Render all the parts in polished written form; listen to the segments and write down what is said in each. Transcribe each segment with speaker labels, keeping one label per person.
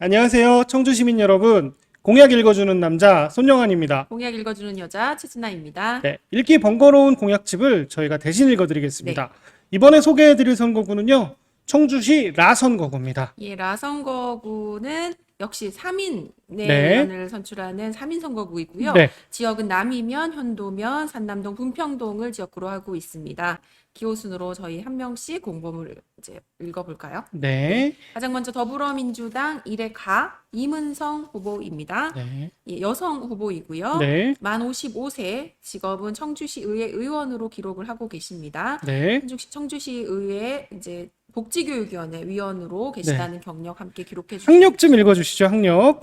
Speaker 1: 안녕하세요. 청주 시민 여러분. 공약 읽어주는 남자 손영환입니다.
Speaker 2: 공약 읽어주는 여자 최진아입니다.
Speaker 1: 네, 읽기 번거로운 공약집을 저희가 대신 읽어드리겠습니다. 이번에 소개해드릴 선거구는요. 청주시 라선거구입니다.
Speaker 2: 예, 라선거구는 역시 3인
Speaker 1: 네.
Speaker 2: 내연을 선출하는 3인 선거구이고요.
Speaker 1: 네.
Speaker 2: 지역은 남이면, 현도면, 산남동, 분평동을 지역구로 하고 있습니다. 기호순으로 저희 한 명씩 공범을 이제 읽어볼까요?
Speaker 1: 네.
Speaker 2: 가장 먼저 더불어민주당 일회가 이문성 후보입니다.
Speaker 1: 네.
Speaker 2: 예, 여성 후보이고요.
Speaker 1: 네.
Speaker 2: 만 55세, 직업은 청주시의회 의원으로 기록을 하고 계십니다.
Speaker 1: 네.
Speaker 2: 청주시의회 이제 복지교육위원회 위원으로 계시다는 경력 함께 기록해 주시죠.
Speaker 1: 학력 좀 읽어주시죠. 학력.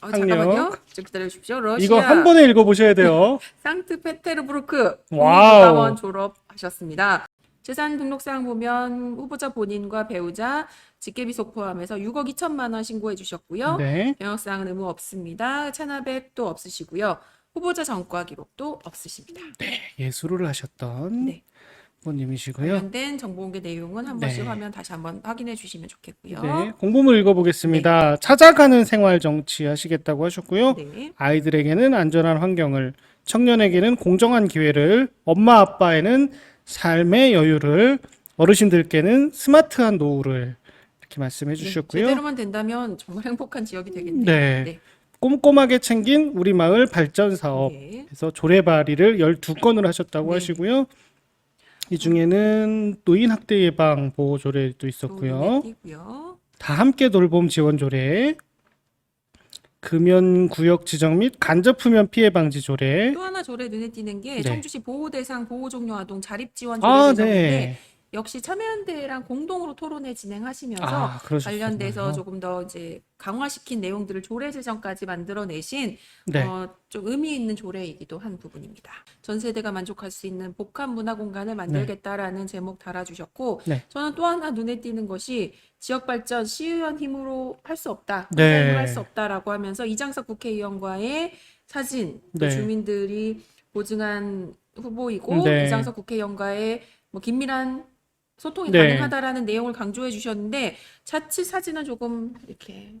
Speaker 2: 잠깐만요. 좀 기다려 주십시오. 러시아
Speaker 1: 이거 한 번에 읽어보셔야 돼요.
Speaker 2: 상트페테르부르크
Speaker 1: 와우.
Speaker 2: 국립국가원 졸업하셨습니다. 재산 등록상 보면 후보자 본인과 배우자 직계비속 포함해서 6억 2천만 원 신고해 주셨고요.
Speaker 1: 네.
Speaker 2: 병역사항은 의무 없습니다. 체납액도 없으시고요. 후보자 전과 기록도 없으십니다.
Speaker 1: 예술을 하셨던
Speaker 2: 네.
Speaker 1: 분님이시고요.
Speaker 2: 관련된 정보 공개 내용은 한 번씩
Speaker 1: 네.
Speaker 2: 화면 다시 한번 확인해 주시면 좋겠고요.
Speaker 1: 네. 공범을 읽어보겠습니다. 찾아가는 생활 정치 하시겠다고 하셨고요.
Speaker 2: 네.
Speaker 1: 아이들에게는 안전한 환경을, 청년에게는 공정한 기회를, 엄마 아빠에는 삶의 여유를, 어르신들께는 스마트한 노후를 이렇게 말씀해 주셨고요.
Speaker 2: 제대로만 된다면 정말 행복한 지역이 되겠네요.
Speaker 1: 네. 꼼꼼하게 챙긴 우리 마을 발전 사업.
Speaker 2: 네.
Speaker 1: 그래서 조례발의를 12건을 하셨다고
Speaker 2: 네.
Speaker 1: 하시고요. 이 중에는 노인 학대 예방 보호 조례도 있었고요.
Speaker 2: 띄고요.
Speaker 1: 다 함께 돌봄 지원 조례, 금연 구역 지정 및 간접 흡연 피해 방지 조례.
Speaker 2: 또 하나 조례 눈에 띄는 게
Speaker 1: 네.
Speaker 2: 청주시 보호대상 보호종료 아동 자립 지원
Speaker 1: 아,
Speaker 2: 조례 제정인데
Speaker 1: 네.
Speaker 2: 역시 참여연대랑 공동으로 토론회 진행하시면서
Speaker 1: 그러셨군요.
Speaker 2: 관련돼서 조금 더 이제 강화시킨 내용들을 조례 제정까지 만들어내신
Speaker 1: 네.
Speaker 2: 좀 의미 있는 조례이기도 한 부분입니다. 전 세대가 만족할 수 있는 복합 문화 공간을 만들겠다라는 제목 달아주셨고
Speaker 1: 네.
Speaker 2: 저는 또 하나 눈에 띄는 것이 지역 발전 시의원 힘으로 할 수 없다,
Speaker 1: 네.
Speaker 2: 혼자 힘으로 할 수 없다라고 하면서 이장석 국회의원과의 사진, 또
Speaker 1: 네.
Speaker 2: 주민들이 보증한 후보이고
Speaker 1: 네.
Speaker 2: 이장석 국회의원과의 뭐 긴밀한 소통이
Speaker 1: 네.
Speaker 2: 가능하다라는 내용을 강조해 주셨는데 자칫 사진은 조금 이렇게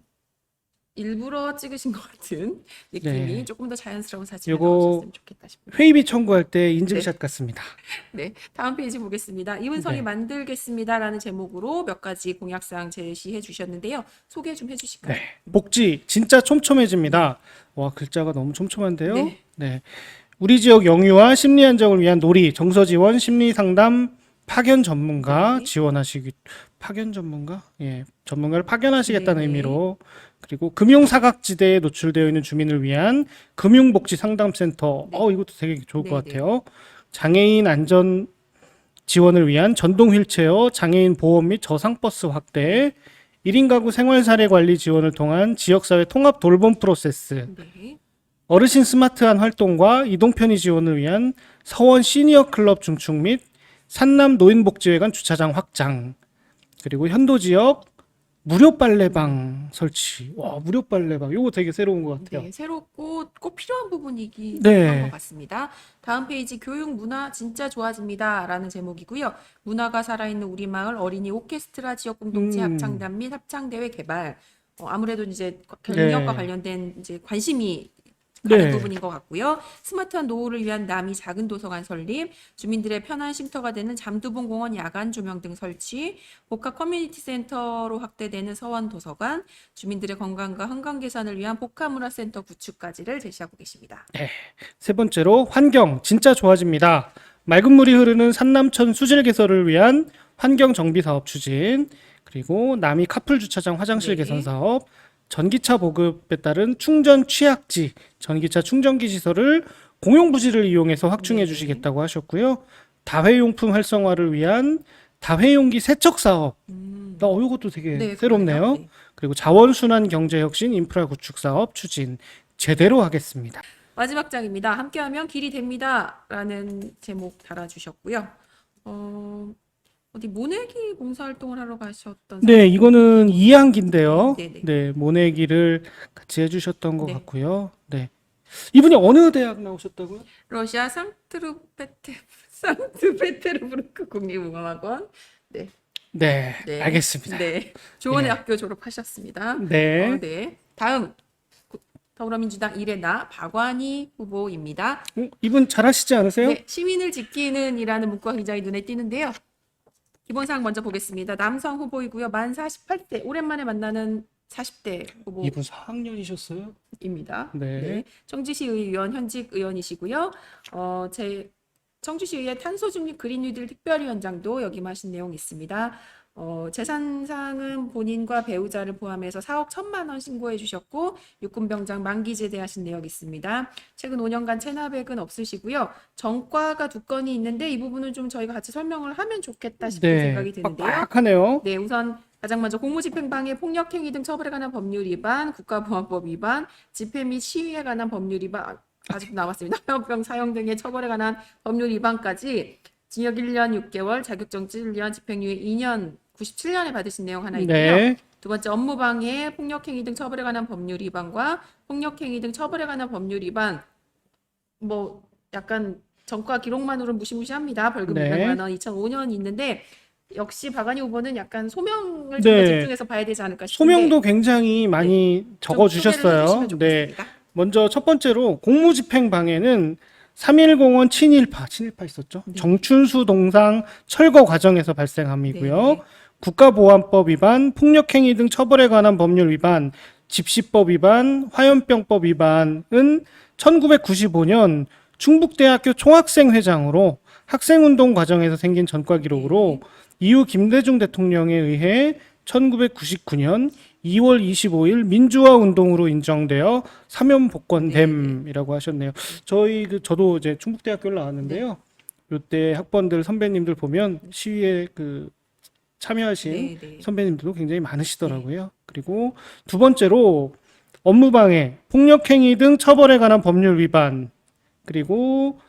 Speaker 2: 일부러 찍으신 것 같은 느낌이
Speaker 1: 네.
Speaker 2: 조금 더 자연스러운 사진을
Speaker 1: 요거
Speaker 2: 넣으셨으면 좋겠다 싶습니다.
Speaker 1: 회의비 청구할 때 인증샷 같습니다.
Speaker 2: 네, 다음 페이지 보겠습니다. 이문성이
Speaker 1: 네.
Speaker 2: 만들겠습니다라는 제목으로 몇 가지 공약사항 제시해 주셨는데요. 소개 좀 해주실까요?
Speaker 1: 네. 복지 진짜 촘촘해집니다. 와, 글자가 너무 촘촘한데요.
Speaker 2: 네.
Speaker 1: 네. 우리 지역 영유아 심리 안정을 위한 놀이, 정서 지원, 심리 상담, 파견 전문가
Speaker 2: 네.
Speaker 1: 지원하시기, 파견 전문가? 예, 전문가를 파견하시겠다는
Speaker 2: 네.
Speaker 1: 의미로. 그리고 금융 사각지대에 노출되어 있는 주민을 위한 금융복지 상담센터.
Speaker 2: 네.
Speaker 1: 이것도 되게 좋을 것
Speaker 2: 네,
Speaker 1: 같아요. 장애인 안전 지원을 위한 전동 휠체어, 장애인 보험 및 저상버스 확대, 1인 가구 생활 사례 관리 지원을 통한 지역사회 통합 돌봄 프로세스,
Speaker 2: 네.
Speaker 1: 어르신 스마트한 활동과 이동 편의 지원을 위한 서원 시니어 클럽 중축 및 산남 노인복지회관 주차장 확장, 그리고 현도 지역 무료 빨래방 설치. 와, 무료 빨래방. 이거 되게 새로운 것 같아요.
Speaker 2: 네, 새롭고 꼭 필요한 부분이긴
Speaker 1: 네.
Speaker 2: 한 것 같습니다. 다음 페이지 교육 문화 진짜 좋아집니다라는 제목이고요. 문화가 살아있는 우리 마을 어린이 오케스트라 지역 공동체 합창단 및 합창대회 개발. 아무래도 이제 경력과
Speaker 1: 네.
Speaker 2: 관련된 이제 관심이 가는
Speaker 1: 네.
Speaker 2: 부분인 것 같고요. 스마트한 노후를 위한 남이 작은 도서관 설립, 주민들의 편한 쉼터가 되는 잠두봉 공원 야간 조명 등 설치, 복합 커뮤니티 센터로 확대되는 서원 도서관, 주민들의 건강과 환경 개선을 위한 복합문화센터 구축까지를 제시하고 계십니다.
Speaker 1: 세 번째로 환경 진짜 좋아집니다. 맑은 물이 흐르는 산남천 수질 개설을 위한 환경 정비 사업 추진, 그리고 남이 카풀 주차장 화장실
Speaker 2: 네.
Speaker 1: 개선 사업, 전기차 보급에 따른 충전 취약지, 전기차 충전기 시설을 공용 부지를 이용해서 확충해
Speaker 2: 네.
Speaker 1: 주시겠다고 하셨고요. 다회용품 활성화를 위한 다회용기 세척 사업. 이것도 되게
Speaker 2: 네,
Speaker 1: 새롭네요.
Speaker 2: 그러네요. 네.
Speaker 1: 그리고 자원순환 경제혁신 인프라 구축 사업 추진 제대로 하겠습니다.
Speaker 2: 마지막 장입니다. 함께하면 길이 됩니다라는 제목 달아주셨고요. 어디 모내기 봉사활동을 하러 가셨던
Speaker 1: 네, 이거는 이항기인데요.
Speaker 2: 네네.
Speaker 1: 네, 모내기를 같이 해주셨던 것
Speaker 2: 네.
Speaker 1: 같고요. 네, 이분이 어느 대학 나오셨다고요?
Speaker 2: 러시아 상트페테르부르크 국립문화관. 네.
Speaker 1: 네,
Speaker 2: 네.
Speaker 1: 알겠습니다.
Speaker 2: 네. 좋은
Speaker 1: 예.
Speaker 2: 학교 졸업하셨습니다.
Speaker 1: 네.
Speaker 2: 네. 다음 더불어민주당 이레나 박완희 후보입니다.
Speaker 1: 이분 잘하시지 않으세요?
Speaker 2: 네, 시민을 지키는 이라는 문구가 굉장히 눈에 띄는데요. 기본사항 먼저 보겠습니다. 남성 후보이고요. 만 48세, 오랜만에 만나는 40대
Speaker 1: 이분 4학년이셨어요?
Speaker 2: 후보입니다.
Speaker 1: 네.
Speaker 2: 청주시 의원, 현직 의원이시고요. 청주시의회 탄소중립 그린 뉴딜 특별위원장도 역임하신 내용이 있습니다. 재산상은 본인과 배우자를 포함해서 4억 1천만 원 신고해 주셨고 육군병장 만기 제대하신 내역이 있습니다. 최근 5년간 체납액은 없으시고요. 전과가 2건이 있는데 이 부분은 좀 저희가 같이 설명을 하면 좋겠다 싶은 생각이 드는데요.
Speaker 1: 빡빡하네요.
Speaker 2: 네, 우선 가장 먼저 공무집행방해, 폭력행위 등 처벌에 관한 법률 위반, 국가보안법 위반, 집회 및 시위에 관한 법률 위반, 아직도 남았습니다. 화염병 사용 등의 처벌에 관한 법률 위반까지 징역 1년 6개월, 자격정지 1년, 집행유예 2년 97년에 받으신 내용 하나 있고요.
Speaker 1: 네.
Speaker 2: 두 번째 업무방해, 폭력행위 등 처벌에 관한 법률 위반과 폭력행위 등 처벌에 관한 법률 위반, 뭐 약간 전과 기록만으로는 무시무시합니다. 벌금
Speaker 1: 네.
Speaker 2: 200만 원, 2005년 있는데 역시 박완희 후보는 약간 소명을 좀 더
Speaker 1: 네.
Speaker 2: 집중해서 봐야 되지 않을까 싶은데
Speaker 1: 소명도 굉장히 많이 적어
Speaker 2: 좀 소개를
Speaker 1: 주셨어요.
Speaker 2: 해주시면
Speaker 1: 네.
Speaker 2: 좋겠습니다.
Speaker 1: 먼저 첫 번째로 공무집행 방해는 3.1공원 친일파 있었죠.
Speaker 2: 네.
Speaker 1: 정춘수 동상 철거 과정에서 발생함이고요.
Speaker 2: 네.
Speaker 1: 국가보안법 위반, 폭력행위 등 처벌에 관한 법률 위반, 집시법 위반, 화염병법 위반은 1995년 충북대학교 총학생회장으로 학생운동 과정에서 생긴 전과 기록으로 이후 김대중 대통령에 의해 1999년 2월 25일 민주화 운동으로 인정되어 사면 복권됨이라고 하셨네요. 저도 이제 충북대학교를 나왔는데요. 요때 학번들 선배님들 보면 시위에 참여하신
Speaker 2: 네, 네.
Speaker 1: 선배님들도 굉장히 많으시더라고요. 그리고 두 번째로 업무방해, 폭력행위 등 처벌에 관한 법률 위반, 그리고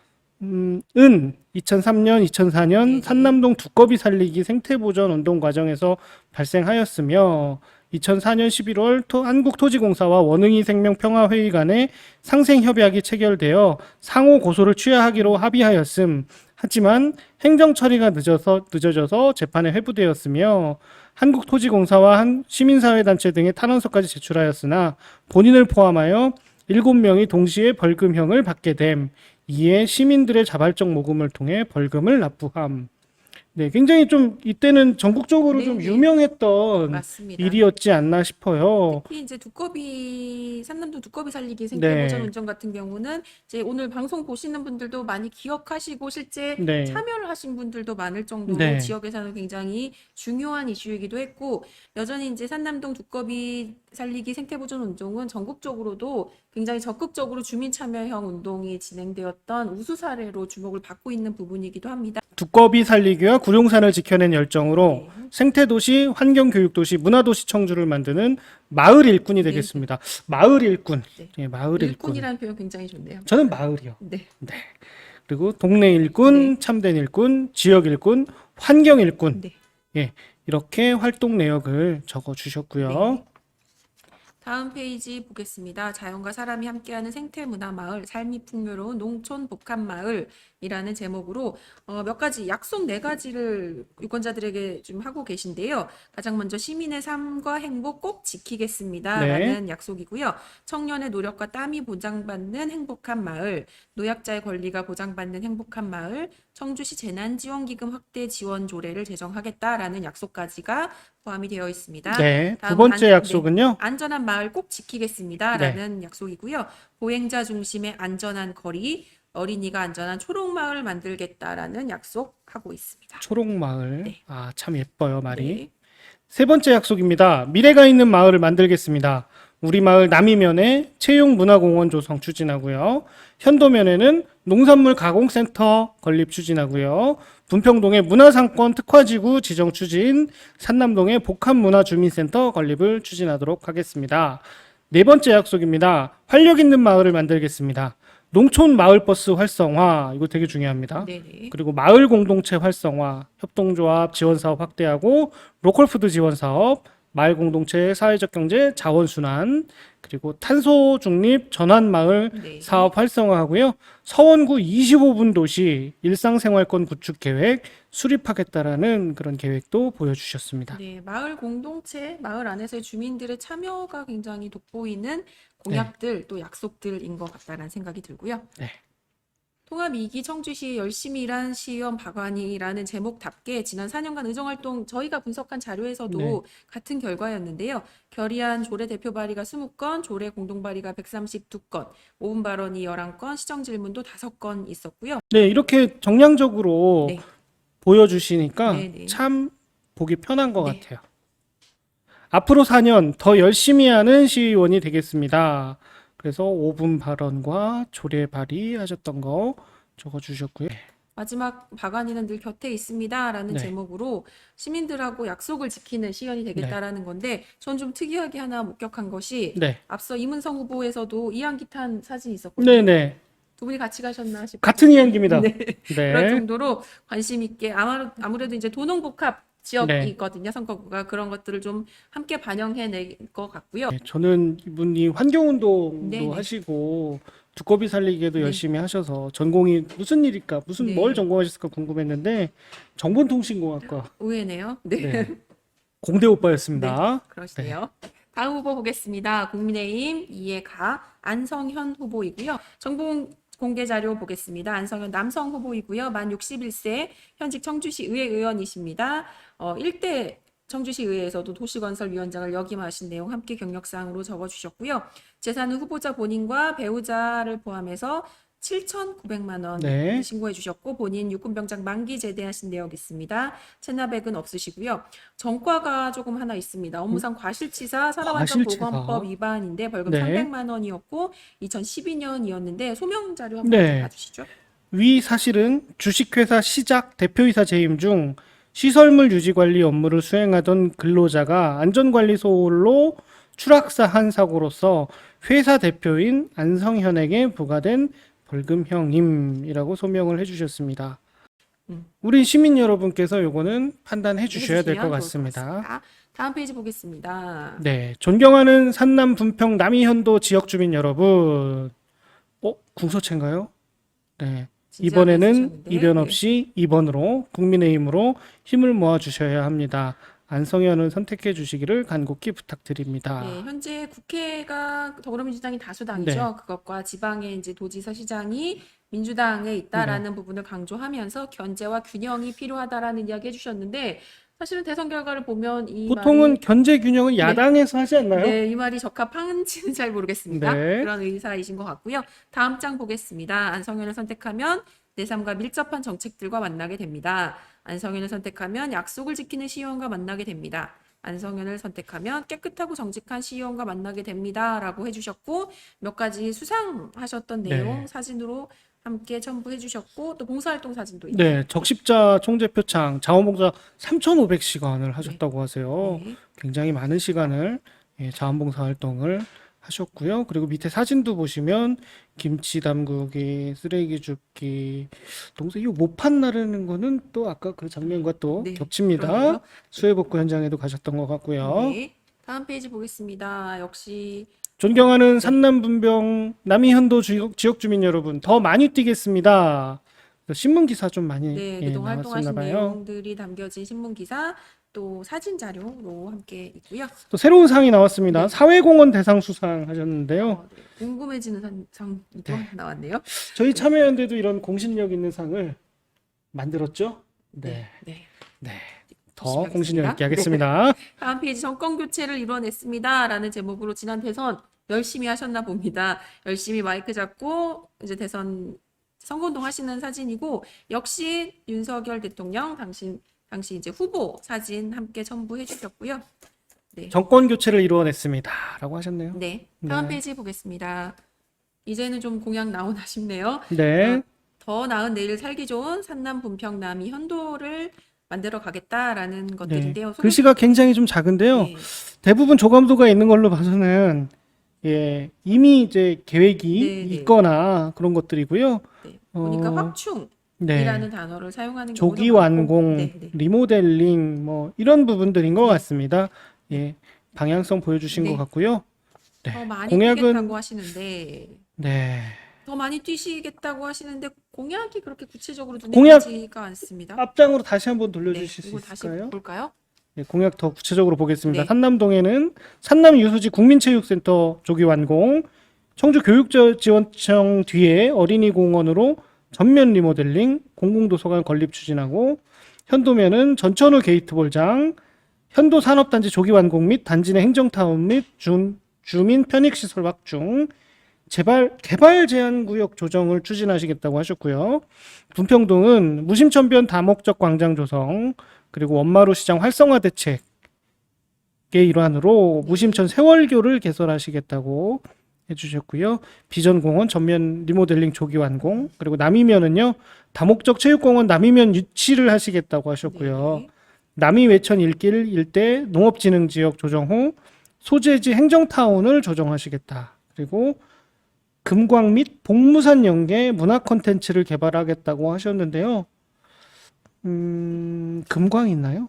Speaker 1: 2003년, 2004년 산남동 두꺼비 살리기 생태보전 운동 과정에서 발생하였으며 2004년 11월 한국토지공사와 원흥이 생명평화회의 간에 상생협약이 체결되어 상호 고소를 취하하기로 합의하였음. 하지만 행정 처리가 늦어져서 재판에 회부되었으며 한국토지공사와 시민사회단체 등의 탄원서까지 제출하였으나 본인을 포함하여 7명이 동시에 벌금형을 받게 됨. 이에 시민들의 자발적 모금을 통해 벌금을 납부함. 네, 굉장히 좀 이때는 전국적으로
Speaker 2: 네,
Speaker 1: 좀
Speaker 2: 네.
Speaker 1: 유명했던
Speaker 2: 맞습니다.
Speaker 1: 일이었지 않나 싶어요.
Speaker 2: 특히 이제 산남동 두꺼비 살리기 생태보전
Speaker 1: 네.
Speaker 2: 운동 같은 경우는 이제 오늘 방송 보시는 분들도 많이 기억하시고 실제
Speaker 1: 네.
Speaker 2: 참여를 하신 분들도 많을 정도로
Speaker 1: 네.
Speaker 2: 지역에서는 굉장히 중요한 이슈이기도 했고 여전히 이제 산남동 두꺼비 살리기 생태보전 운동은 전국적으로도 굉장히 적극적으로 주민 참여형 운동이 진행되었던 우수 사례로 주목을 받고 있는 부분이기도 합니다.
Speaker 1: 두꺼비 살리기와 구룡산을 지켜낸 열정으로
Speaker 2: 네.
Speaker 1: 생태도시, 환경교육도시, 문화도시 청주를 만드는 마을 일꾼이 되겠습니다. 마을 일꾼.
Speaker 2: 네.
Speaker 1: 예, 마을 일꾼.
Speaker 2: 일꾼이라는 표현 굉장히 좋네요.
Speaker 1: 저는 마을이요.
Speaker 2: 네.
Speaker 1: 그리고 동네 일꾼, 참된 일꾼, 지역 일꾼, 환경 일꾼.
Speaker 2: 네.
Speaker 1: 예, 이렇게 활동 내역을 적어 주셨고요.
Speaker 2: 네. 다음 페이지 보겠습니다. 자연과 사람이 함께하는 생태문화마을, 삶이 풍요로운 농촌 복합마을이라는 제목으로 몇 가지 약속 4가지를 유권자들에게 좀 하고 계신데요. 가장 먼저 시민의 삶과 행복 꼭 지키겠습니다라는 약속이고요. 청년의 노력과 땀이 보장받는 행복한 마을, 노약자의 권리가 보장받는 행복한 마을, 청주시 재난지원기금 확대 지원 조례를 제정하겠다라는 약속까지가 포함이 되어 있습니다.
Speaker 1: 네, 두
Speaker 2: 다음
Speaker 1: 번째 약속은요.
Speaker 2: 안전한 마을 꼭 지키겠습니다라는 약속이고요. 보행자 중심의 안전한 거리, 어린이가 안전한 초록마을 만들겠다라는 약속하고 있습니다.
Speaker 1: 초록마을.
Speaker 2: 네.
Speaker 1: 아, 참 예뻐요, 말이.
Speaker 2: 네.
Speaker 1: 세 번째 약속입니다. 미래가 있는 마을을 만들겠습니다. 우리 마을 남이면에 채용문화공원 조성 추진하고요. 현도면에는 농산물 가공센터 건립 추진하고요. 분평동에 문화상권 특화지구 지정 추진, 산남동에 복합문화주민센터 건립을 추진하도록 하겠습니다. 네 번째 약속입니다. 활력 있는 마을을 만들겠습니다. 농촌 마을버스 활성화, 이거 되게 중요합니다.
Speaker 2: 네네.
Speaker 1: 그리고 마을 공동체 활성화, 협동조합 지원 사업 확대하고 로컬푸드 지원 사업, 마을 공동체 사회적 경제 자원 순환, 그리고 탄소 중립 전환 마을
Speaker 2: 네.
Speaker 1: 사업 활성화하고요. 서원구 25분 도시 일상생활권 구축 계획 수립하겠다라는 그런 계획도 보여주셨습니다.
Speaker 2: 네, 마을 공동체, 마을 안에서의 주민들의 참여가 굉장히 돋보이는 공약들 또 약속들인 것 같다라는 생각이 들고요.
Speaker 1: 네.
Speaker 2: 통합 2기 청주시 열심히 일한 시의원 박완희라는 제목답게 지난 4년간 의정활동 저희가 분석한 자료에서도
Speaker 1: 네.
Speaker 2: 같은 결과였는데요. 결의안 조례 대표 발의가 20건, 조례 공동 발의가 132건, 5분 발언이 11건, 시정 질문도 5건 있었고요.
Speaker 1: 네, 이렇게 정량적으로
Speaker 2: 네.
Speaker 1: 보여주시니까
Speaker 2: 네, 네.
Speaker 1: 참 보기 편한 것
Speaker 2: 네.
Speaker 1: 같아요. 앞으로 4년 더 열심히 하는 시의원이 되겠습니다. 그래서 5분 발언과 조례 발의하셨던 거 적어주셨고요.
Speaker 2: 마지막 박완희는 늘 곁에 있습니다라는
Speaker 1: 네.
Speaker 2: 제목으로 시민들하고 약속을 지키는 시의원이 되겠다라는 건데 전 좀 특이하게 하나 목격한 것이
Speaker 1: 네,
Speaker 2: 앞서 이문성 후보에서도 이한기 탄 사진이 있었거든요.
Speaker 1: 네, 네.
Speaker 2: 두 분이 같이 가셨나 싶어요.
Speaker 1: 같은 이야기입니다.
Speaker 2: 네. 그럴
Speaker 1: 네,
Speaker 2: 정도로 관심 있게 아무래도 이제 도농복합 지역이거든요. 선거구가 그런 것들을 좀 함께 반영해낼 것 같고요.
Speaker 1: 네, 저는 이분이 환경운동도
Speaker 2: 네, 네.
Speaker 1: 하시고 두꺼비 살리기에도
Speaker 2: 네.
Speaker 1: 열심히 하셔서 전공이 무슨 일일까, 무슨
Speaker 2: 네.
Speaker 1: 뭘 전공하셨을까 궁금했는데 정보통신공학과
Speaker 2: 의외네요. 네.
Speaker 1: 네, 공대 오빠였습니다.
Speaker 2: 그러시네요. 다음 후보 보겠습니다. 국민의힘 이해가 안성현 후보이고요. 정보 공개 자료 보겠습니다. 안성현 남성 후보이고요. 만 61세, 현직 청주시 의회 의원이십니다. 1대 청주시 의회에서도 도시건설위원장을 역임하신 내용 함께 경력사항으로 적어주셨고요. 재산은 후보자 본인과 배우자를 포함해서 7,900만 원
Speaker 1: 네.
Speaker 2: 신고해 주셨고 본인 육군병장 만기 제대하신 내역 있습니다. 체납액은 없으시고요. 전과가 조금 하나 있습니다. 업무상 과실치사
Speaker 1: 과실치사.
Speaker 2: 산업안전보건법 위반인데 벌금
Speaker 1: 네.
Speaker 2: 300만 원이었고 2012년이었는데 소명 자료 한번
Speaker 1: 네.
Speaker 2: 봐주시죠.
Speaker 1: 위 사실은 주식회사 시작 대표이사 재임 중 시설물 유지관리 업무를 수행하던 근로자가 안전관리 소홀로 추락사한 사고로서 회사 대표인 안성현에게 부과된 벌금형임이라고 소명을 해주셨습니다. 우리 시민 여러분께서 요거는 판단해 주셔야 될 것
Speaker 2: 해주시면 좋을
Speaker 1: 같습니다.
Speaker 2: 다음 페이지 보겠습니다.
Speaker 1: 네, 존경하는 산남 분평 남이현도 지역 주민 여러분. 궁서체인가요? 네.
Speaker 2: 진지하게
Speaker 1: 이번에는
Speaker 2: 쓰셨는데,
Speaker 1: 이변
Speaker 2: 네.
Speaker 1: 없이 2번으로 국민의힘으로 힘을 모아 주셔야 합니다. 안성현을 선택해 주시기를 간곡히 부탁드립니다.
Speaker 2: 네, 현재 국회가 더불어민주당이 다수당이죠.
Speaker 1: 네.
Speaker 2: 그것과 지방의 이제 도지사 시장이 민주당에 있다라는
Speaker 1: 네.
Speaker 2: 부분을 강조하면서 견제와 균형이 필요하다라는 이야기 해주셨는데 사실은 대선 결과를 보면 이
Speaker 1: 보통은
Speaker 2: 말이
Speaker 1: 견제 균형을 야당에서 하지 않나요?
Speaker 2: 네, 이 말이 적합한지는 잘 모르겠습니다.
Speaker 1: 네.
Speaker 2: 그런 의사이신 것 같고요. 다음 장 보겠습니다. 안성현을 선택하면 내 삶과 밀접한 정책들과 만나게 됩니다. 안성현을 선택하면 약속을 지키는 시의원과 만나게 됩니다. 안성현을 선택하면 깨끗하고 정직한 시의원과 만나게 됩니다. 라고 해주셨고 몇 가지 수상하셨던
Speaker 1: 네.
Speaker 2: 내용 사진으로 함께 첨부해 주셨고 또 봉사활동 사진도 있네요.
Speaker 1: 네, 적십자 총재 표창 자원봉사 3,500시간을 하셨다고 하세요.
Speaker 2: 네.
Speaker 1: 굉장히 많은 시간을 자원봉사 활동을 하셨고요. 그리고 밑에 사진도 보시면 김치 담그기, 쓰레기 줍기, 동서 이거 모판 나르는 거는 또 아까 그 장면과 또
Speaker 2: 네,
Speaker 1: 겹칩니다.
Speaker 2: 그러네요.
Speaker 1: 수해복구 현장에도 가셨던 것 같고요.
Speaker 2: 네. 다음 페이지 보겠습니다. 역시
Speaker 1: 존경하는 산남분병 남이현도 지역 주민 여러분, 더 많이 뛰겠습니다. 신문 기사 좀 많이
Speaker 2: 네, 그동안
Speaker 1: 나왔었나
Speaker 2: 활동하신
Speaker 1: 봐요.
Speaker 2: 내용들이 담겨진 신문 기사 또 사진 자료로 함께 있고요.
Speaker 1: 또 새로운 상이 나왔습니다.
Speaker 2: 네.
Speaker 1: 사회공헌 대상 수상 하셨는데요.
Speaker 2: 네, 궁금해지는 상이 또 나왔네요.
Speaker 1: 저희 참여연대도 이런 공신력 있는 상을 만들었죠? 네.
Speaker 2: 네.
Speaker 1: 네. 더
Speaker 2: 열심히
Speaker 1: 공신력 있게
Speaker 2: 하겠습니다.
Speaker 1: 하겠습니다.
Speaker 2: 다음 페이지 정권 교체를 이뤄냈습니다라는 제목으로 지난 대선 열심히 하셨나 봅니다. 열심히 마이크 잡고 이제 대선 선거운동 하시는 사진이고 역시 윤석열 대통령 당시 이제 후보 사진 함께 첨부해 주셨고요. 네.
Speaker 1: 정권 교체를 이루어냈습니다. 라고 하셨네요.
Speaker 2: 네. 다음
Speaker 1: 네.
Speaker 2: 페이지 보겠습니다. 이제는 좀 공약 나오나 싶네요.
Speaker 1: 네.
Speaker 2: 더 나은 내일 살기 좋은 산남 분평 남이 현도를 만들어 가겠다라는
Speaker 1: 네.
Speaker 2: 것들인데요.
Speaker 1: 글씨가 굉장히 좀 작은데요.
Speaker 2: 네.
Speaker 1: 대부분 조감도가 있는 걸로 봐서는 이미 이제 계획이
Speaker 2: 네, 네.
Speaker 1: 있거나 그런 것들이고요.
Speaker 2: 네. 보니까 확충이라는
Speaker 1: 네.
Speaker 2: 단어를 사용하는
Speaker 1: 조기
Speaker 2: 경우도
Speaker 1: 완공,
Speaker 2: 많고. 네, 네.
Speaker 1: 리모델링 뭐 이런 부분들인 것 같습니다. 예, 방향성 보여주신 것
Speaker 2: 네.
Speaker 1: 같고요.
Speaker 2: 더
Speaker 1: 네,
Speaker 2: 많이
Speaker 1: 공약은
Speaker 2: 뛰겠다고 하시는데
Speaker 1: 네,
Speaker 2: 더 많이 뛰시겠다고 하시는데 공약이 그렇게 구체적으로 눈에
Speaker 1: 공약
Speaker 2: 띄지가 않습니다.
Speaker 1: 앞장으로 다시 한번
Speaker 2: 네,
Speaker 1: 돌려주실 수
Speaker 2: 이거 다시
Speaker 1: 있을까요?
Speaker 2: 볼까요?
Speaker 1: 네, 공약 더 구체적으로 보겠습니다.
Speaker 2: 네,
Speaker 1: 산남동에는 산남 유수지 국민체육센터 조기 완공, 청주 교육지원청 뒤에 어린이 공원으로 전면 리모델링, 공공도서관 건립 추진하고, 현도면은 전천후 게이트볼장, 현도 산업단지 조기 완공 및 단지 내 행정타운 및 주민 편익시설 확충, 개발 제한 구역 조정을 추진하시겠다고 하셨고요. 분평동은 무심천변 다목적 광장 조성, 그리고 원마루 시장 활성화 대책의 일환으로 무심천 세월교를 개설하시겠다고 해주셨고요. 비전공원 전면 리모델링 조기 완공, 그리고 남이면은요 다목적 체육공원 남이면 유치를 하시겠다고 하셨고요.
Speaker 2: 네,
Speaker 1: 남이 외천 일길 일대 농업진흥지역 조정 후 소재지 행정타운을 조정하시겠다. 그리고 금광 및 복무산 연계 문화 콘텐츠를 개발하겠다고 하셨는데요. 금광 있나요?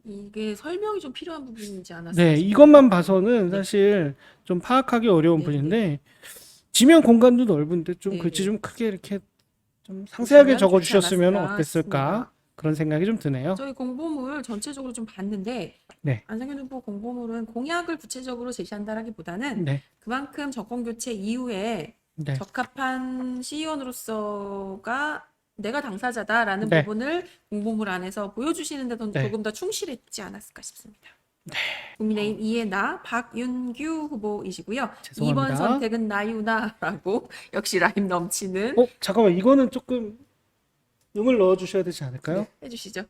Speaker 2: 이게 설명이 좀 필요한 부분이지 않았을까
Speaker 1: 네,
Speaker 2: 싶어요.
Speaker 1: 이것만 봐서는
Speaker 2: 네,
Speaker 1: 사실 좀 파악하기 어려운
Speaker 2: 네, 네,
Speaker 1: 분인데 지면 공간도 넓은데 좀
Speaker 2: 네,
Speaker 1: 글씨
Speaker 2: 네.
Speaker 1: 좀 크게 이렇게 좀 상세하게
Speaker 2: 보시면 좋지
Speaker 1: 적어주셨으면
Speaker 2: 않았을까
Speaker 1: 어땠을까
Speaker 2: 싶습니다.
Speaker 1: 그런 생각이 좀 드네요.
Speaker 2: 저희 공보물 전체적으로 좀 봤는데
Speaker 1: 네,
Speaker 2: 안성현 후보 공보물은 공약을 구체적으로 제시한다라기보다는
Speaker 1: 네,
Speaker 2: 그만큼 정권 교체 이후에
Speaker 1: 네,
Speaker 2: 적합한 시의원으로서가 내가 당사자다라는
Speaker 1: 네,
Speaker 2: 부분을 공보물 안에서 보여주시는 데도
Speaker 1: 네.
Speaker 2: 조금 더 충실했지 않았을까 싶습니다. 국민의힘 이해나 박윤규 후보이시고요. 2번
Speaker 1: 죄송합니다.
Speaker 2: 선택은 나유나라고 역시 라임 넘치는
Speaker 1: 잠깐만 이거는 조금 음을 넣어주셔야 되지 않을까요?
Speaker 2: 네, 해주시죠.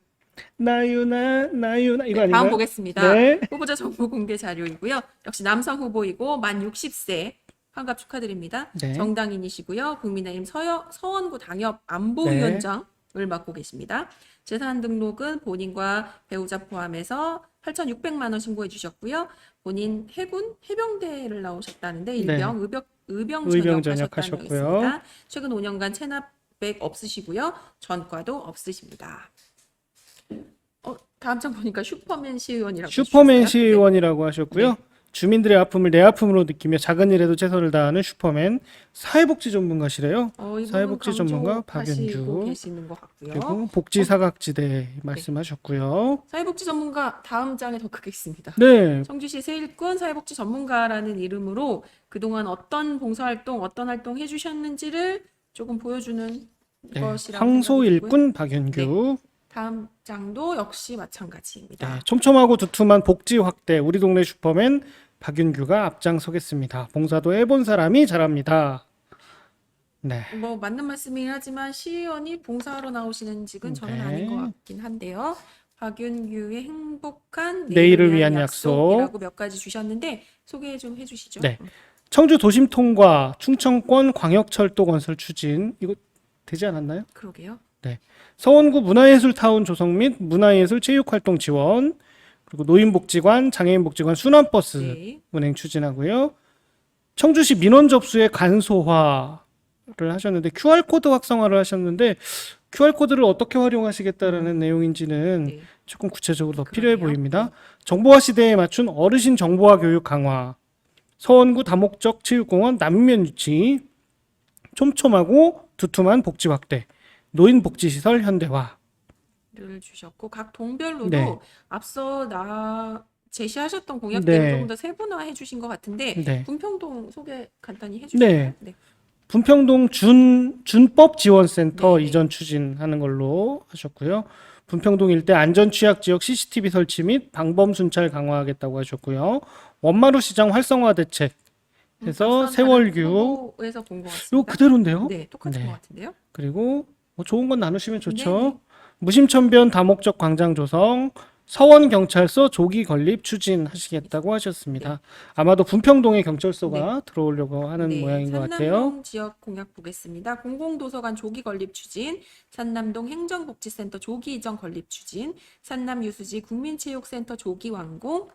Speaker 1: 나유나 이거
Speaker 2: 네, 다음
Speaker 1: 아닌가요?
Speaker 2: 보겠습니다.
Speaker 1: 네,
Speaker 2: 후보자 정보 공개 자료이고요. 역시 남성 후보이고 만 60세 환갑 축하드립니다.
Speaker 1: 네,
Speaker 2: 정당인이시고요. 국민의힘 서원구 당협
Speaker 1: 네,
Speaker 2: 안보위원장을 맡고 계십니다. 재산 등록은 본인과 배우자 포함해서 8,600만 원 신고해 주셨고요. 본인 해군 해병대를 나오셨다는데
Speaker 1: 네.
Speaker 2: 일병 의병
Speaker 1: 의병
Speaker 2: 전역하셨다는
Speaker 1: 전역하셨고요.
Speaker 2: 있습니다. 최근 5년간 체납백 없으시고요. 전과도 없으십니다. 다음 장 보니까 슈퍼맨 시의원이라고
Speaker 1: 슈퍼맨
Speaker 2: 해주셨어요.
Speaker 1: 시의원이라고 하셨고요.
Speaker 2: 네.
Speaker 1: 주민들의 아픔을 내 아픔으로 느끼며 작은 일에도 최선을 다하는 슈퍼맨 사회복지 전문가시래요.
Speaker 2: 이분은
Speaker 1: 사회복지 전문가
Speaker 2: 강조하시고
Speaker 1: 박윤규
Speaker 2: 계시는 것 같고요.
Speaker 1: 그리고 복지 사각지대 말씀하셨고요.
Speaker 2: 사회복지 전문가 다음 장에 더 크게 있습니다.
Speaker 1: 네,
Speaker 2: 청주시 세일꾼 사회복지 전문가라는 이름으로 그동안 어떤 봉사활동, 어떤 활동 해주셨는지를 조금 보여주는
Speaker 1: 네.
Speaker 2: 것이라고 생각이 들고요.
Speaker 1: 황소일꾼 박윤규.
Speaker 2: 다음 장도 역시 마찬가지입니다.
Speaker 1: 네, 촘촘하고 두툼한 복지 확대 우리 동네 슈퍼맨 박윤규가 앞장서겠습니다. 봉사도 해본 사람이 잘합니다. 네,
Speaker 2: 뭐 맞는 말씀이긴 하지만 시의원이 봉사하러 나오시는 직은 저는
Speaker 1: 네.
Speaker 2: 아닌 것 같긴 한데요. 박윤규의 행복한
Speaker 1: 내일을 위한 약속.
Speaker 2: 약속이라고 몇 가지 주셨는데 소개 좀 해주시죠.
Speaker 1: 네. 청주 도심 통과, 충청권 광역철도 건설 추진 이거 되지 않았나요?
Speaker 2: 그러게요.
Speaker 1: 서원구 문화예술타운 조성 및 문화예술 체육활동 지원, 그리고 노인복지관, 장애인복지관 순환버스
Speaker 2: 네.
Speaker 1: 운행 추진하고요. 청주시 민원 접수의 간소화를 하셨는데 QR코드 확성화를 하셨는데 QR코드를 어떻게 활용하시겠다라는 내용인지는
Speaker 2: 네.
Speaker 1: 조금 구체적으로 더 필요해
Speaker 2: 그러네요.
Speaker 1: 보입니다. 정보화 시대에 맞춘 어르신 정보화 교육 강화, 서원구 다목적 체육공원 남면 유치, 촘촘하고 두툼한 복지 확대, 노인 복지시설 현대화.
Speaker 2: 를 주셨고 각 동별로도
Speaker 1: 네.
Speaker 2: 앞서 제시하셨던 공약들을
Speaker 1: 네.
Speaker 2: 조금 더 세분화해 주신 것 같은데
Speaker 1: 네.
Speaker 2: 분평동 소개 간단히
Speaker 1: 네.
Speaker 2: 해주실까요? 네.
Speaker 1: 분평동 준법 지원센터
Speaker 2: 네.
Speaker 1: 이전 추진하는 걸로 하셨고요. 분평동 일대 안전 취약 지역 CCTV 설치 및 방범 순찰 강화하겠다고 하셨고요. 원마루 시장 활성화 대책 해서
Speaker 2: 앞선
Speaker 1: 세월교
Speaker 2: 다른 후보에서 본 것
Speaker 1: 요
Speaker 2: 같습니다.
Speaker 1: 그대로인데요.
Speaker 2: 네, 똑같은
Speaker 1: 네.
Speaker 2: 것 같은데요.
Speaker 1: 그리고 뭐 좋은 건 나누시면 좋죠.
Speaker 2: 네, 네.
Speaker 1: 무심천변 다목적 광장 조성, 서원 경찰서 조기 건립 추진하시겠다고 하셨습니다. 아마도 분평동에 경찰서가 들어오려고 하는
Speaker 2: 네,
Speaker 1: 모양인 것 같아요.
Speaker 2: 산남동 지역 공약 보겠습니다. 공공도서관 조기 건립 추진, 산남동 행정복지센터 조기 이전 건립 추진, 산남유수지 국민체육센터 조기 완공,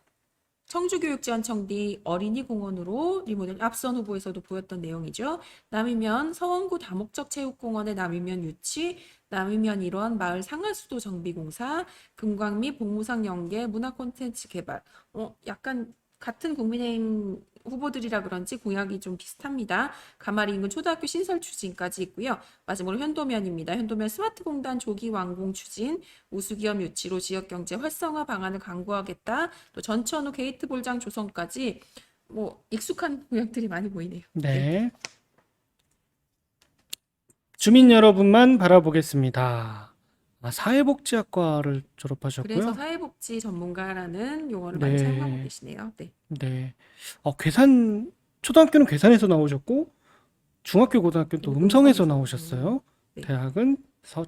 Speaker 2: 청주교육지원청 뒤 어린이공원으로 리모델 앞선 후보에서도 보였던 내용이죠. 남이면 서원구 다목적 체육공원의 남이면 유치, 남이면 일원, 마을 상하수도 정비공사, 금광미 복무상 연계, 문화 콘텐츠 개발. 약간 같은 국민의힘 후보들이라 그런지 공약이 좀 비슷합니다. 가마리 인근 초등학교 신설 추진까지 있고요. 마지막으로 현도면입니다. 현도면 스마트 공단 조기 완공 추진, 우수기업 유치로 지역 경제 활성화 방안을 강구하겠다. 또 전천후 게이트 볼장 조성까지 뭐 익숙한 공약들이 많이 보이네요.
Speaker 1: 네. 주민 여러분만 바라보겠습니다. 사회복지학과를 졸업하셨고요.
Speaker 2: 그래서 사회복지 전문가라는 용어를 많이
Speaker 1: 네.
Speaker 2: 사용하고 계시네요. 네.
Speaker 1: 네. 초등학교는 괴산에서 나오셨고, 중학교, 고등학교는 또 음성에서 나오셨어요.
Speaker 2: 네.
Speaker 1: 대학은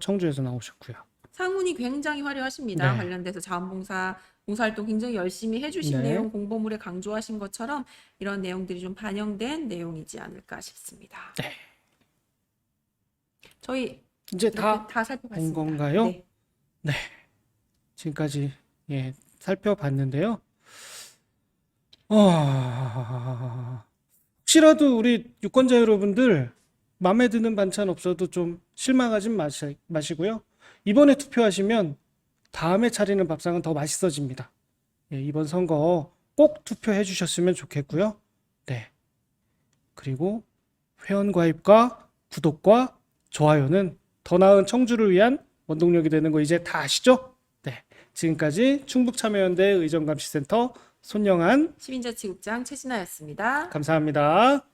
Speaker 1: 청주에서 나오셨고요.
Speaker 2: 상훈이 굉장히 화려하십니다.
Speaker 1: 네.
Speaker 2: 관련돼서 자원봉사 봉사활동 굉장히 열심히 해주신
Speaker 1: 네.
Speaker 2: 내용 공보물에 강조하신 것처럼 이런 내용들이 좀 반영된 내용이지 않을까 싶습니다.
Speaker 1: 네.
Speaker 2: 저희
Speaker 1: 이제
Speaker 2: 이렇게
Speaker 1: 다
Speaker 2: 다 살펴봤습니다.
Speaker 1: 건가요?
Speaker 2: 네.
Speaker 1: 지금까지 살펴봤는데요. 혹시라도 우리 유권자 여러분들 마음에 드는 반찬 없어도 좀 실망하지 마시고요. 이번에 투표하시면 다음에 차리는 밥상은 더 맛있어집니다. 이번 선거 꼭 투표해 주셨으면 좋겠고요. 네. 그리고 회원가입과 구독과 좋아요는 더 나은 청주를 위한 원동력이 되는 거 이제 다 아시죠? 네. 지금까지 충북참여연대 의정감시센터 손영한
Speaker 2: 시민자치국장 최진아였습니다.
Speaker 1: 감사합니다.